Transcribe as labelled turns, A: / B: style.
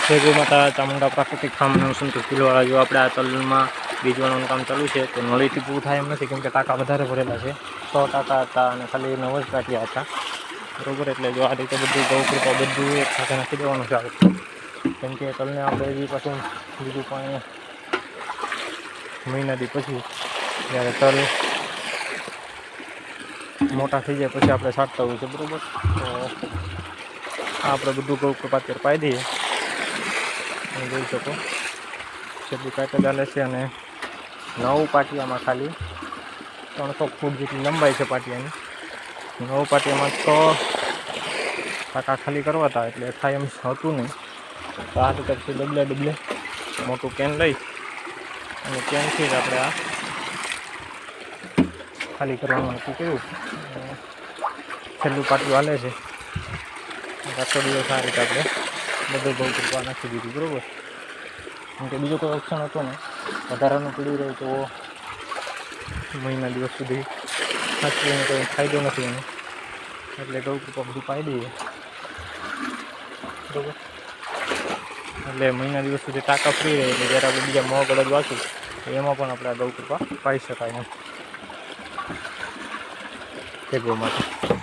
A: જય ગૌ માતા ચામુંડા પ્રાકૃતિક ફાર્મ અને સંતોષ કિલોવાળા. જો આપણે આ તલમાં બીજવાનું કામ ચાલુ છે તો નળીથી પૂરું થાય એમ નથી, કેમ કે ટાંકા વધારે ભરેલા છે. 100 ટાંકા હતા અને ખાલી 9 જ કાઢ્યા હતા, બરાબર. એટલે જો આ રીતે બધું ગૌકૃપા બધું એક સાથે નાખી દેવાનું છે આપણે, કેમ કે તલને આપણે હજી પાછું બીજું પાણી મહિનાથી પછી જ્યારે તલ મોટા થઈ જાય પછી આપણે છાંટતા હોય છે, બરાબર. તો આપણે બધું ગૌકૃપા અત્યારે પાઈ દઈએ. તમે જોઈ શકો છેલ્લી પેકેજ ચાલે છે અને 9 પાટિયામાં ખાલી 300 ફૂટ જેટલી લંબાઈ છે પાટિયાની. 9 પાટિયામાં 6 ટાંકા ખાલી કરવા હતા, એટલે થાય એમ હતું નહીં. તો આ રીતે પછી ડબલે મોટું કેન લઈ અને કેનથી જ આપણે આ ખાલી કરવાનું નક્કી કર્યું. છેલ્લું પાટિયું હાલે છે. આખો દિવસ આ રીતે આપણે બધું ગૌકૃપા નાખી દીધું, બરાબર. કેમ કે બીજો કોઈ ઓપ્શન હતો ને, વધારાનું પડી રહ્યું તો મહિના દિવસ સુધી સાચવીને કોઈ ફાયદો નથી એનો, એટલે ગૌકૃપા બધું પાઈ દઈએ, બરાબર. એટલે મહિના દિવસ સુધી ટાંકા ફ્રી રહે, એટલે જ્યારે આપણે બીજા મોં ગળદ વાંચું તો એમાં પણ આપણે આ ગૌકૃપા પાઈ શકાય એમ. જય ગૌ માતા.